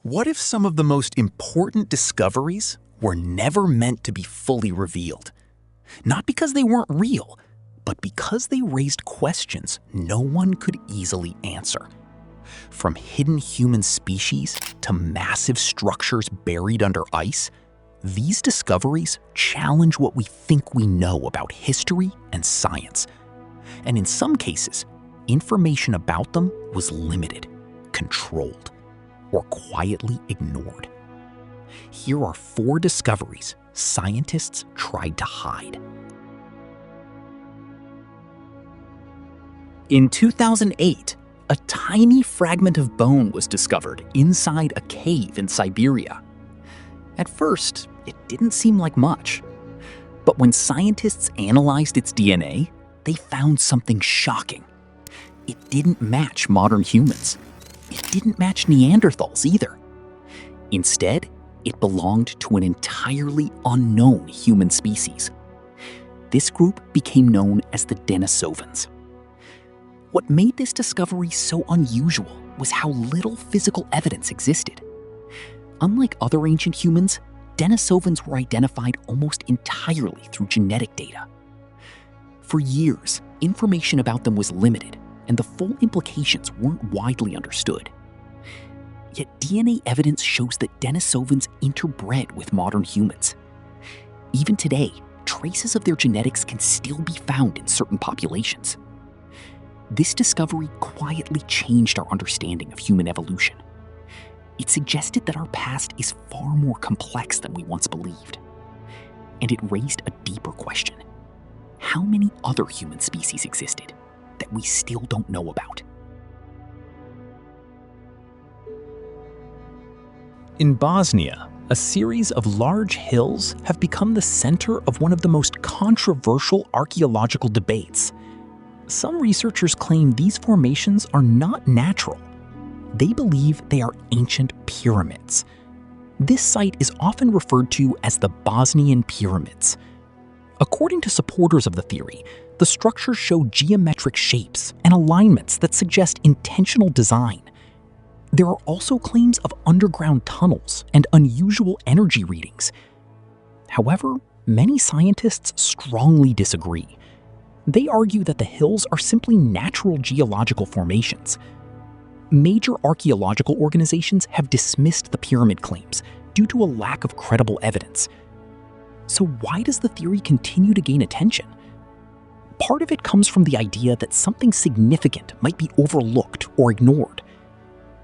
What if some of the most important discoveries were never meant to be fully revealed? Not because they weren't real, but because they raised questions no one could easily answer. From hidden human species to massive structures buried under ice, these discoveries challenge what we think we know about history and science. And in some cases, information about them was limited, controlled, or quietly ignored. Here are 4 discoveries scientists tried to hide. In 2008, a tiny fragment of bone was discovered inside a cave in Siberia. At first, it didn't seem like much. But when scientists analyzed its DNA, they found something shocking. It didn't match modern humans. It didn't match Neanderthals either. Instead, it belonged to an entirely unknown human species. This group became known as the Denisovans. What made this discovery so unusual was how little physical evidence existed. Unlike other ancient humans, Denisovans were identified almost entirely through genetic data. For years, information about them was limited, and the full implications weren't widely understood. Yet DNA evidence shows that Denisovans interbred with modern humans. Even today, traces of their genetics can still be found in certain populations. This discovery quietly changed our understanding of human evolution. It suggested that our past is far more complex than we once believed. And it raised a deeper question. How many other human species existed that we still don't know about? In Bosnia, a series of large hills have become the center of one of the most controversial archaeological debates. Some researchers claim these formations are not natural. They believe they are ancient pyramids. This site is often referred to as the Bosnian Pyramids. According to supporters of the theory, the structures show geometric shapes and alignments that suggest intentional design. There are also claims of underground tunnels and unusual energy readings. However, many scientists strongly disagree. They argue that the hills are simply natural geological formations. Major archaeological organizations have dismissed the pyramid claims due to a lack of credible evidence. So why does the theory continue to gain attention? Part of it comes from the idea that something significant might be overlooked or ignored.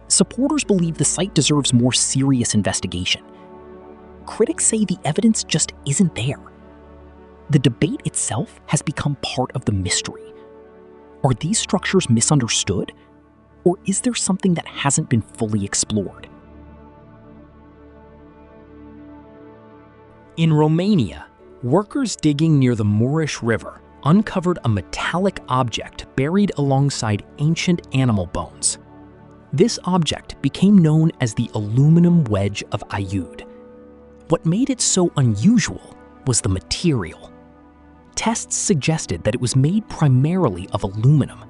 Supporters believe the site deserves more serious investigation. Critics say the evidence just isn't there. The debate itself has become part of the mystery. Are these structures misunderstood? Or is there something that hasn't been fully explored? In Romania, workers digging near the Mureș River uncovered a metallic object buried alongside ancient animal bones. This object became known as the aluminum wedge of Aiud. What made it so unusual was the material. Tests suggested that it was made primarily of aluminum.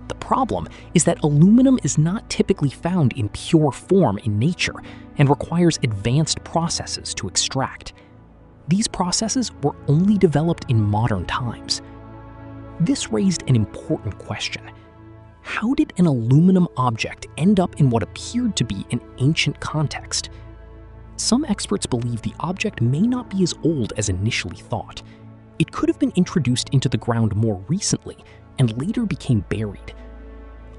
The problem is that aluminum is not typically found in pure form in nature and requires advanced processes to extract. These processes were only developed in modern times. This raised an important question. How did an aluminum object end up in what appeared to be an ancient context? Some experts believe the object may not be as old as initially thought. It could have been introduced into the ground more recently and later became buried.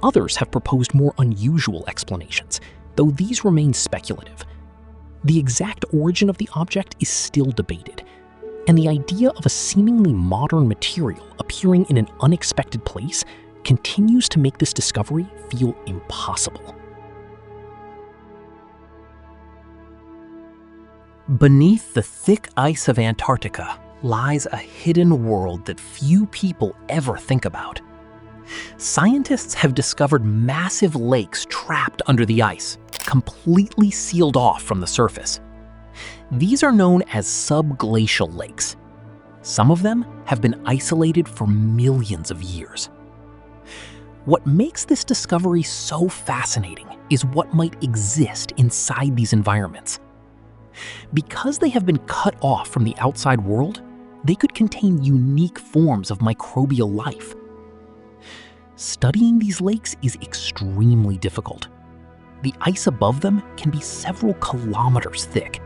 Others have proposed more unusual explanations, though these remain speculative. The exact origin of the object is still debated, and the idea of a seemingly modern material appearing in an unexpected place continues to make this discovery feel impossible. Beneath the thick ice of Antarctica lies a hidden world that few people ever think about. Scientists have discovered massive lakes trapped under the ice, completely sealed off from the surface. These are known as subglacial lakes. Some of them have been isolated for millions of years. What makes this discovery so fascinating is what might exist inside these environments. Because they have been cut off from the outside world, they could contain unique forms of microbial life. Studying these lakes is extremely difficult. The ice above them can be several kilometers thick.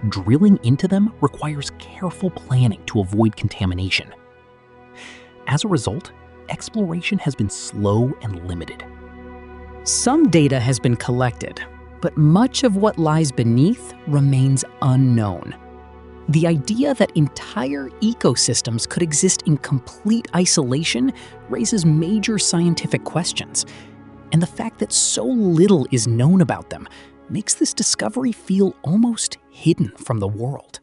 Drilling into them requires careful planning to avoid contamination. As a result, exploration has been slow and limited. Some data has been collected, but much of what lies beneath remains unknown. The idea that entire ecosystems could exist in complete isolation raises major scientific questions, and the fact that so little is known about them makes this discovery feel almost hidden from the world.